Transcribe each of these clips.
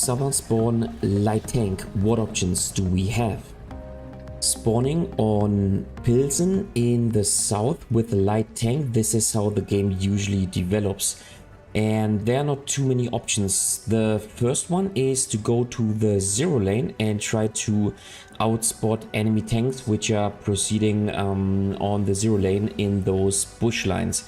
Southern Spawn light tank, what options do we have? Spawning on Pilsen in the south with a light tank, this is how the game usually develops. And there are not too many options. The first one is to go to the zero lane and try to outspot enemy tanks which are proceeding on the zero lane in those bush lines.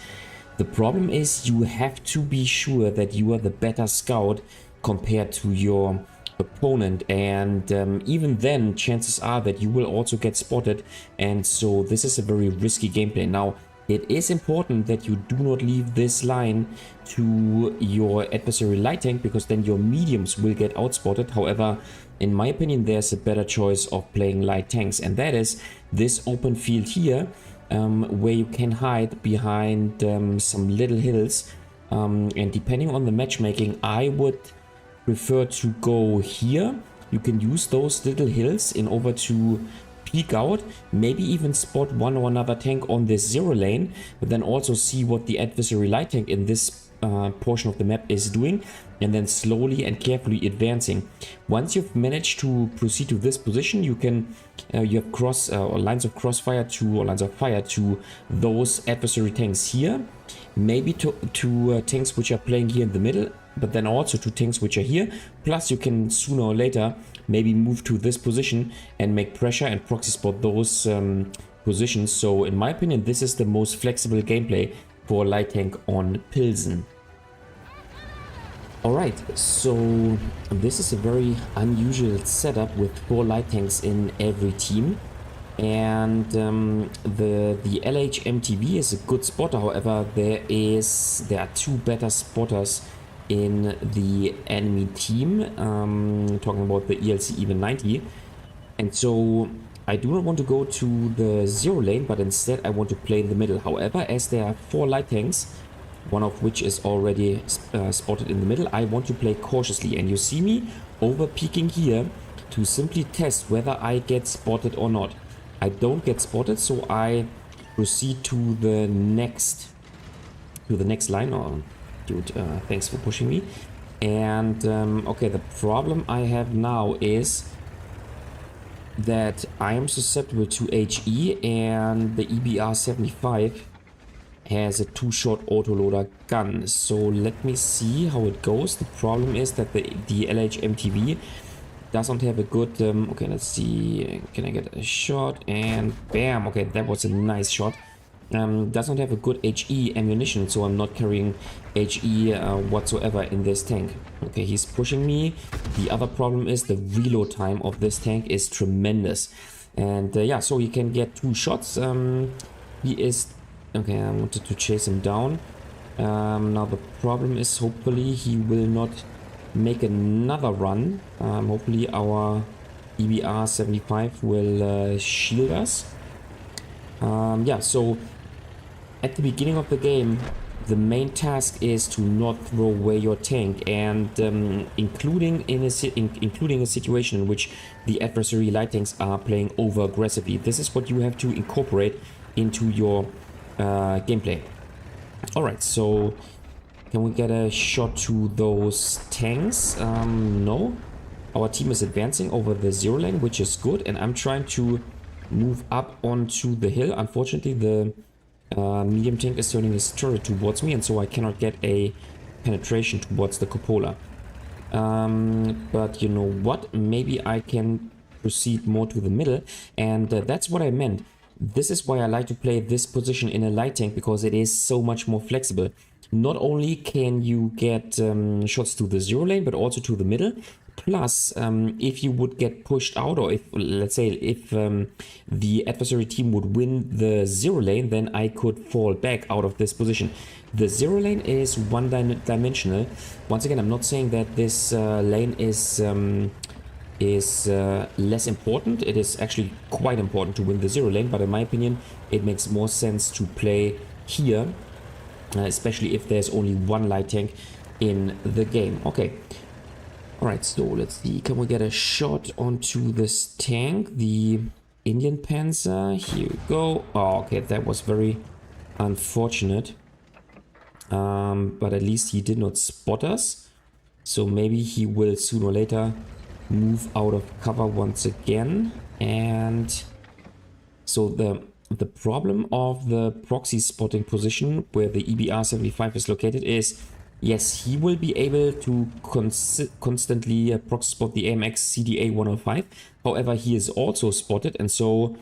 The problem is you have to be sure that you are the better scout compared to your opponent, and even then chances are that you will also get spotted, and so this is a very risky gameplay. Now it is important that you do not leave this line to your adversary light tank, because then your mediums will get outspotted. However, in my opinion, there's a better choice of playing light tanks, and that is this open field here, where you can hide behind some little hills, and depending on the matchmaking, I would prefer to go here. You can use those little hills in order to peek out, maybe even spot one or another tank on this zero lane, but then also see what the adversary light tank in this portion of the map is doing, and then slowly and carefully advancing. Once you've managed to proceed to this position, you can you have lines of crossfire to, or lines of fire to those adversary tanks here, maybe to tanks which are playing here in the middle, but then also to tanks which are here. Plus you can sooner or later maybe move to this position and make pressure and proxy spot those positions. So in my opinion, this is the most flexible gameplay for light tank on Pilsen. Alright, so this is a very unusual setup with 4 light tanks in every team. And the LHMTV is a good spotter. However, there are 2 better spotters in the enemy team, talking about the ELC even 90, and so I do not want to go to the zero lane, but instead I want to play in the middle. However, as there are 4 light tanks, one of which is already spotted in the middle, I want to play cautiously, and you see me over peeking here to simply test whether I get spotted or not. I don't get spotted, so I proceed to the next line. Oh, dude, thanks for pushing me. And okay, the problem I have now is that I am susceptible to HE, and the EBR-75 has a 2-shot autoloader gun. So let me see how it goes. The problem is that the LHMTV doesn't have a good okay, let's see, can I get a shot? And bam, okay, that was a nice shot. Doesn't have a good HE ammunition, so I'm not carrying HE whatsoever in this tank. Okay, he's pushing me. The other problem is the reload time of this tank is tremendous, and yeah, so he can get 2 shots. He is okay. I wanted to chase him down. Now the problem is, hopefully he will not make another run. Hopefully our EBR-75 will shield us. Yeah, so at the beginning of the game, the main task is to not throw away your tank, and including a situation in which the adversary light tanks are playing over aggressively. This is what you have to incorporate into your gameplay. Alright, so can we get a shot to those tanks? No. Our team is advancing over the zero lane, which is good, and I'm trying to move up onto the hill. Unfortunately, the medium tank is turning his turret towards me, and so I cannot get a penetration towards the cupola. But you know what? Maybe I can proceed more to the middle, and that's what I meant. This is why I like to play this position in a light tank, because it is so much more flexible. Not only can you get shots to the zero lane, but also to the middle. Plus, if you would get pushed out, or if, let's say, if the adversary team would win the zero lane, then I could fall back out of this position. The zero lane is one-dimensional. Once again, I'm not saying that this lane is less important. It is actually quite important to win the zero lane, but in my opinion, it makes more sense to play here, especially if there's only 1 light tank in the game. Okay. Alright, so let's see, can we get a shot onto this tank, the Indian Panzer? Here we go. Oh, okay, that was very unfortunate. But at least he did not spot us. So maybe he will sooner or later move out of cover once again. And so the problem of the proxy spotting position where the EBR-75 is located is, yes, he will be able to constantly proxy spot the AMX CDA-105. However, he is also spotted, and so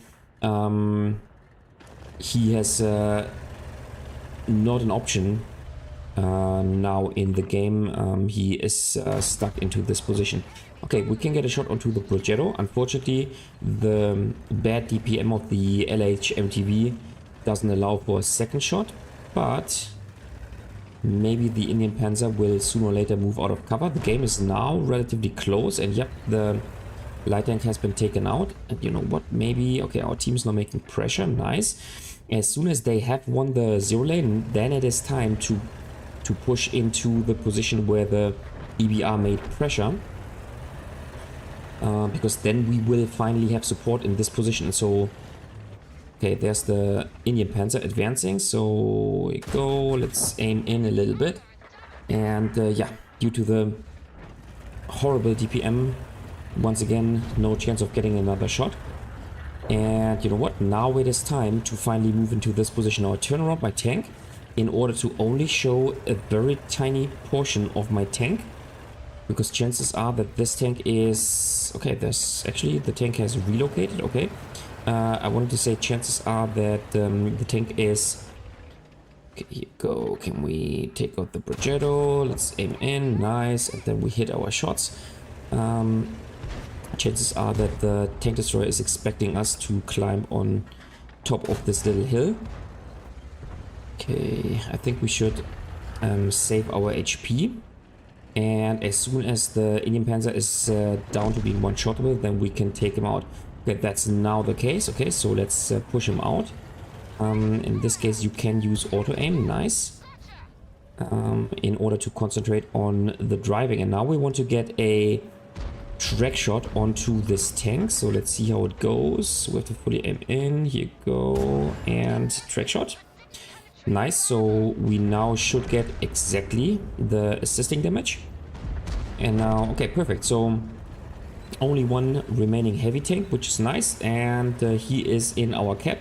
he has not an option now in the game. He is stuck into this position. Okay, we can get a shot onto the WoT. Unfortunately, the bad DPM of the LH-MTV doesn't allow for a second shot, but maybe the Indian Panzer will sooner or later move out of cover. The game is now relatively close, and yep, the light tank has been taken out. And you know what, maybe, okay, our team is now making pressure, nice. As soon as they have won the zero lane, then it is time to push into the position where the EBR made pressure. Because then we will finally have support in this position. So, okay, there's the Indian Panzer advancing. So, we go, let's aim in a little bit. And yeah, due to the horrible DPM, once again, no chance of getting another shot. And you know what, now it is time to finally move into this position. Now I turn around my tank in order to only show a very tiny portion of my tank. Because chances are that this tank is... Okay, there's actually... The tank has relocated, okay. I wanted to say chances are that the tank is... Okay, here you go. Can we take out the WoT? Let's aim in, nice. And then we hit our shots. Chances are that the tank destroyer is expecting us to climb on top of this little hill. Okay, I think we should save our HP. And as soon as the Indian Panzer is down to being one-shottable, then we can take him out. Okay, that's now the case. Okay, so let's push him out. In this case, you can use auto-aim. Nice. In order to concentrate on the driving. And now we want to get a track shot onto this tank. So let's see how it goes. We have to fully aim in. Here you go. And track shot. Nice, so we now should get exactly the assisting damage. And now, okay, perfect. So only one remaining heavy tank, which is nice. And he is in our cap.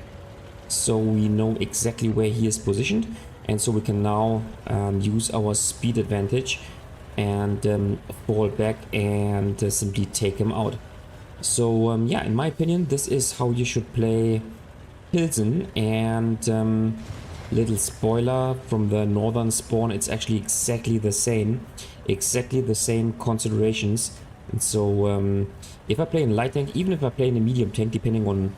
So we know exactly where he is positioned. And so we can now use our speed advantage and fall back and simply take him out. So yeah, in my opinion, this is how you should play Pilsen. And little spoiler from the northern spawn, it's actually exactly the same considerations. And so if I play in light tank, even if I play in a medium tank, depending on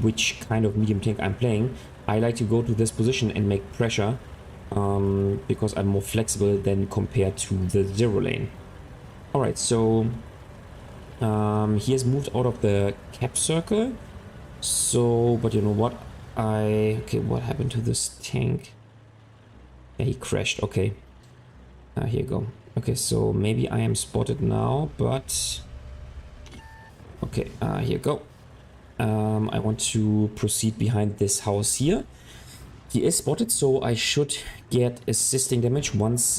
which kind of medium tank I'm playing, I like to go to this position and make pressure because I'm more flexible than compared to the zero lane. Alright, so he has moved out of the cap circle. So, but you know what? Okay, what happened to this tank? Yeah, he crashed. Okay. Here you go. Okay, so maybe I am spotted now, but... Okay, here you go. I want to proceed behind this house here. He is spotted, so I should get assisting damage once...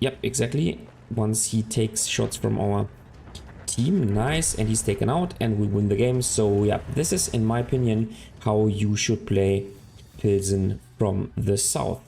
yep, exactly. Once he takes shots from our team. Nice, and he's taken out and we win the game. So yeah, this is in my opinion how you should play Pilsen from the south.